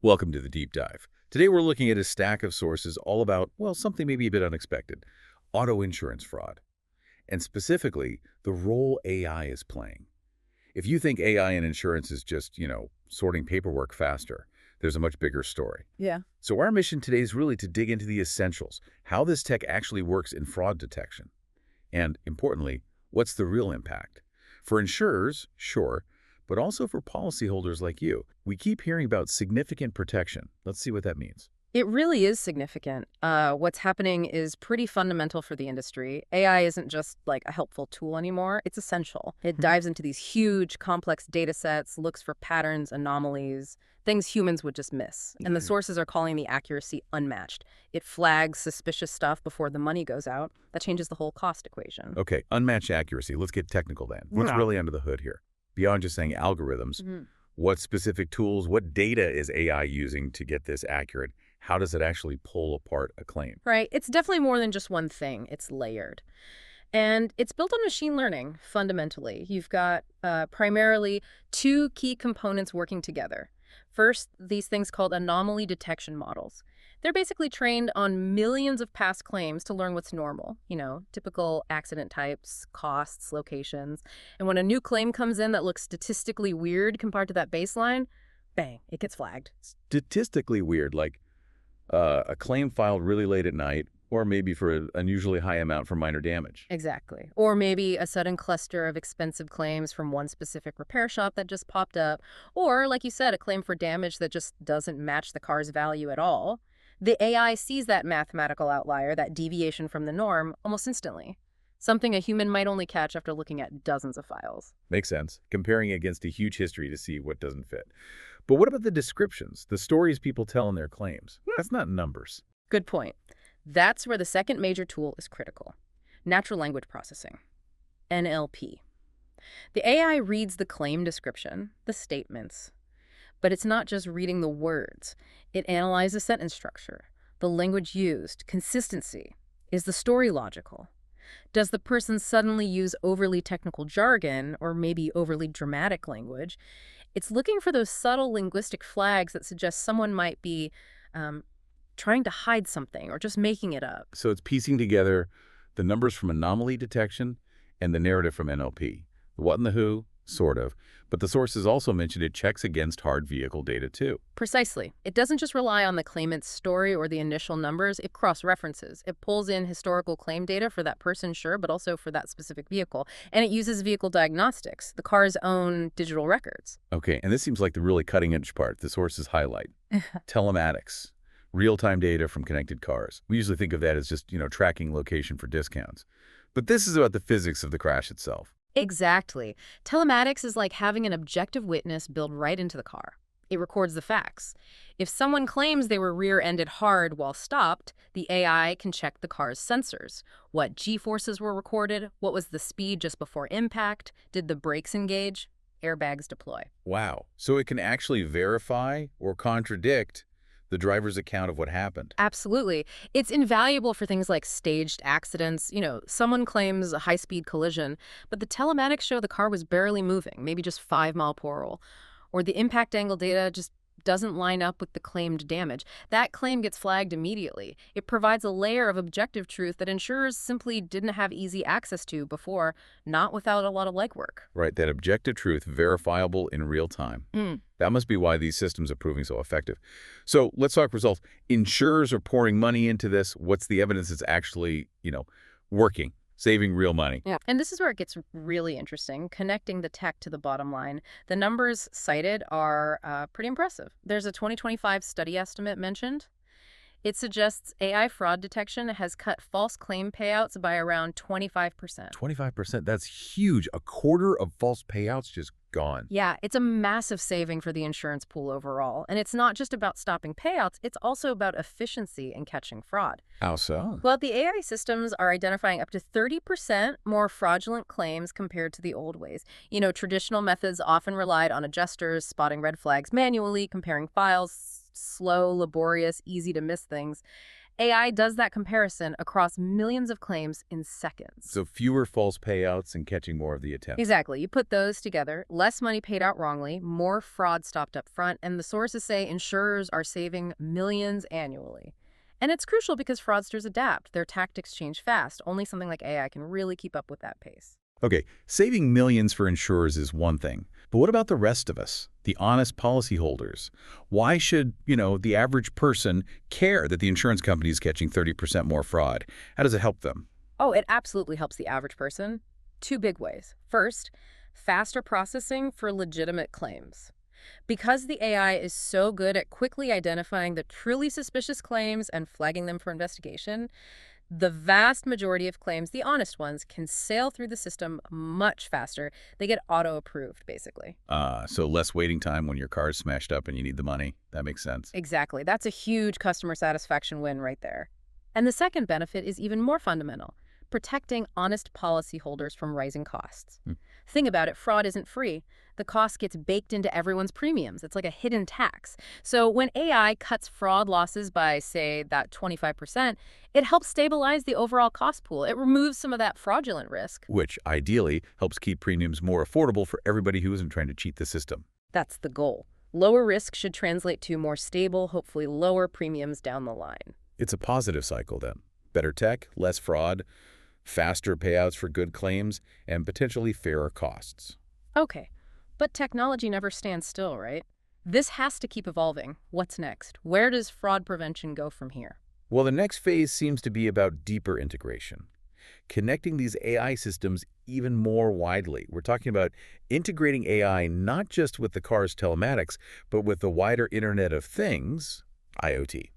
Welcome to the deep dive. Today we're looking at a stack of sources all about, well, something maybe a bit unexpected, auto insurance fraud, and specifically the role AI is playing. If you think AI in insurance is just, sorting paperwork faster, there's a much bigger story. Yeah. So our mission today is really to dig into the essentials, how this tech actually works in fraud detection. And importantly, what's the real impact? For insurers, sure, but also for policyholders like you. We keep hearing about significant protection. Let's see what that means. It really is significant. What's happening is pretty fundamental for the industry. AI isn't just like a helpful tool anymore. It's essential. It dives into these huge, complex data sets, looks for patterns, anomalies, things humans would just miss. And the sources are calling the accuracy unmatched. It flags suspicious stuff before the money goes out. That changes the whole cost equation. Okay, unmatched accuracy. Let's get technical then. What's Yeah. really under the hood here? Beyond just saying algorithms, what specific tools, what data is AI using to get this accurate? How does it actually pull apart a claim? Right. It's definitely more than just one thing. It's layered. And it's built on machine learning, fundamentally. You've got primarily two key components working together. First, these things called anomaly detection models. They're basically trained on millions of past claims to learn what's normal, typical accident types, costs, locations. And when a new claim comes in that looks statistically weird compared to that baseline, bang, it gets flagged. Statistically weird, like a claim filed really late at night, or maybe for an unusually high amount for minor damage. Exactly. Or maybe a sudden cluster of expensive claims from one specific repair shop that just popped up. Or, like you said, a claim for damage that just doesn't match the car's value at all. The AI sees that mathematical outlier, that deviation from the norm, almost instantly. Something a human might only catch after looking at dozens of files. Makes sense. Comparing against a huge history to see what doesn't fit. But what about the descriptions, the stories people tell in their claims? That's not numbers. Good point. That's where the second major tool is critical. Natural language processing, NLP. The AI reads the claim description, the statements, but it's not just reading the words. It analyzes sentence structure, the language used, consistency. Is the story logical? Does the person suddenly use overly technical jargon or maybe overly dramatic language? It's looking for those subtle linguistic flags that suggest someone might be trying to hide something or just making it up. So it's piecing together the numbers from anomaly detection and the narrative from NLP. The what and the who, sort of. But the sources also mentioned it checks against hard vehicle data too. Precisely. It doesn't just rely on the claimant's story or the initial numbers. It cross-references. It pulls in historical claim data for that person, sure, but also for that specific vehicle. And it uses vehicle diagnostics, the car's own digital records. Okay, and this seems like the really cutting-edge part the sources highlight. Telematics. Real-time data from connected cars. We usually think of that as just, tracking location for discounts. But this is about the physics of the crash itself. Exactly. Telematics is like having an objective witness built right into the car. It records the facts. If someone claims they were rear-ended hard while stopped, the AI can check the car's sensors. What G-forces were recorded? What was the speed just before impact? Did the brakes engage? Airbags deploy. Wow. So it can actually verify or contradict the driver's account of what happened. Absolutely. It's invaluable for things like staged accidents. Someone claims a high-speed collision, but the telematics show the car was barely moving, maybe just 5 miles per hour. Or the impact angle data just doesn't line up with the claimed damage. That claim gets flagged immediately. It provides a layer of objective truth that insurers simply didn't have easy access to before, not without a lot of legwork. Right, that objective truth verifiable in real time. That must be why these systems are proving so effective. So let's talk results. Insurers are pouring money into this. What's the evidence it's actually, working? Saving real money. Yeah. And this is where it gets really interesting, connecting the tech to the bottom line. The numbers cited are pretty impressive. There's a 2025 study estimate mentioned. It suggests AI fraud detection has cut false claim payouts by around 25%. 25%, that's huge. A quarter of false payouts just gone. Yeah, it's a massive saving for the insurance pool overall. And it's not just about stopping payouts, it's also about efficiency in catching fraud. How so? Well, the AI systems are identifying up to 30% more fraudulent claims compared to the old ways. Traditional methods often relied on adjusters, spotting red flags manually, comparing files, slow, laborious, easy to miss things. AI does that comparison across millions of claims in seconds. So fewer false payouts and catching more of the attempts. Exactly. You put those together, less money paid out wrongly, more fraud stopped up front, and the sources say insurers are saving millions annually. And it's crucial because fraudsters adapt. Their tactics change fast. Only something like AI can really keep up with that pace. Okay, saving millions for insurers is one thing, but what about the rest of us, the honest policyholders? Why should, the average person care that the insurance company is catching 30% more fraud? How does it help them? Oh, it absolutely helps the average person. Two big ways. First, faster processing for legitimate claims. Because the AI is so good at quickly identifying the truly suspicious claims and flagging them for investigation, the vast majority of claims, the honest ones, can sail through the system much faster. They get auto-approved, basically. So less waiting time when your car's smashed up and you need the money. That makes sense. Exactly. That's a huge customer satisfaction win right there. And the second benefit is even more fundamental, protecting honest policyholders from rising costs. Hmm. Think about it, fraud isn't free. The cost gets baked into everyone's premiums. It's like a hidden tax. So when AI cuts fraud losses by, say, that 25%, it helps stabilize the overall cost pool. It removes some of that fraudulent risk. Which ideally helps keep premiums more affordable for everybody who isn't trying to cheat the system. That's the goal. Lower risk should translate to more stable, hopefully lower premiums down the line. It's a positive cycle then. Better tech, less fraud, faster payouts for good claims, and potentially fairer costs. Okay, but technology never stands still, right? This has to keep evolving. What's next? Where does fraud prevention go from here? Well, the next phase seems to be about deeper integration, connecting these AI systems even more widely. We're talking about integrating AI not just with the car's telematics, but with the wider Internet of Things, IoT.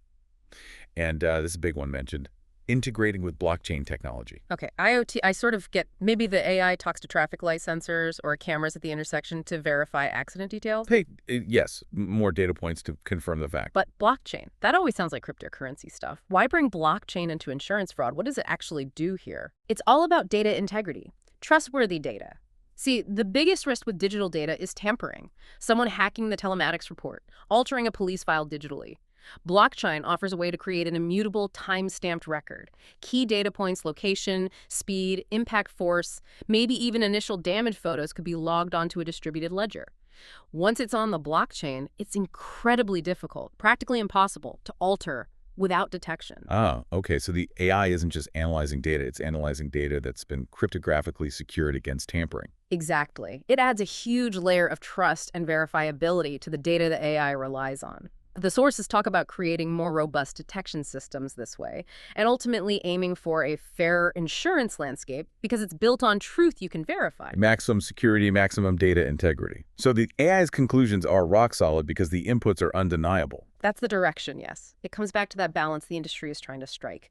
And this is a big one mentioned, integrating with blockchain technology. Okay, IoT, I sort of get maybe the AI talks to traffic light sensors or cameras at the intersection to verify accident details. Hey, yes, more data points to confirm the fact. But blockchain, that always sounds like cryptocurrency stuff. Why bring blockchain into insurance fraud? What does it actually do here? It's all about data integrity, trustworthy data. See, the biggest risk with digital data is tampering, someone hacking the telematics report, altering a police file digitally. Blockchain offers a way to create an immutable, time-stamped record. Key data points, location, speed, impact force, maybe even initial damage photos could be logged onto a distributed ledger. Once it's on the blockchain, it's incredibly difficult, practically impossible, to alter without detection. Ah, okay. So the AI isn't just analyzing data, it's analyzing data that's been cryptographically secured against tampering. Exactly. It adds a huge layer of trust and verifiability to the data the AI relies on. The sources talk about creating more robust detection systems this way, and ultimately aiming for a fairer insurance landscape because it's built on truth you can verify. Maximum security, maximum data integrity. So the AI's conclusions are rock solid because the inputs are undeniable. That's the direction, yes. It comes back to that balance the industry is trying to strike,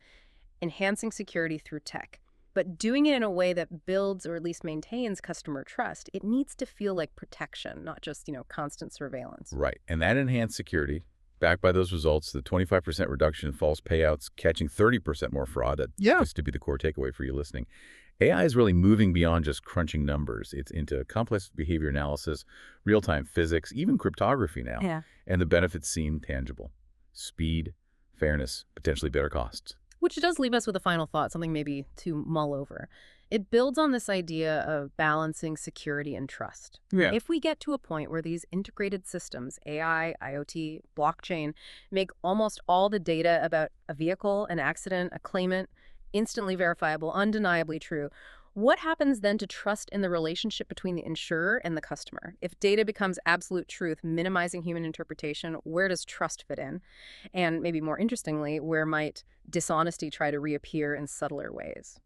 enhancing security through tech, but doing it in a way that builds or at least maintains customer trust. It needs to feel like protection, not just, constant surveillance. Right. And that enhanced security, backed by those results, the 25% reduction in false payouts, catching 30% more fraud, that seems to be the core takeaway for you listening. AI is really moving beyond just crunching numbers. It's into complex behavior analysis, real-time physics, even cryptography now. Yeah. And the benefits seem tangible. Speed, fairness, potentially better costs. Which does leave us with a final thought, something maybe to mull over. It builds on this idea of balancing security and trust. Yeah. If we get to a point where these integrated systems, AI, IoT, blockchain, make almost all the data about a vehicle, an accident, a claimant, instantly verifiable, undeniably true, what happens then to trust in the relationship between the insurer and the customer? If data becomes absolute truth, minimizing human interpretation, where does trust fit in? And maybe more interestingly, where might dishonesty try to reappear in subtler ways?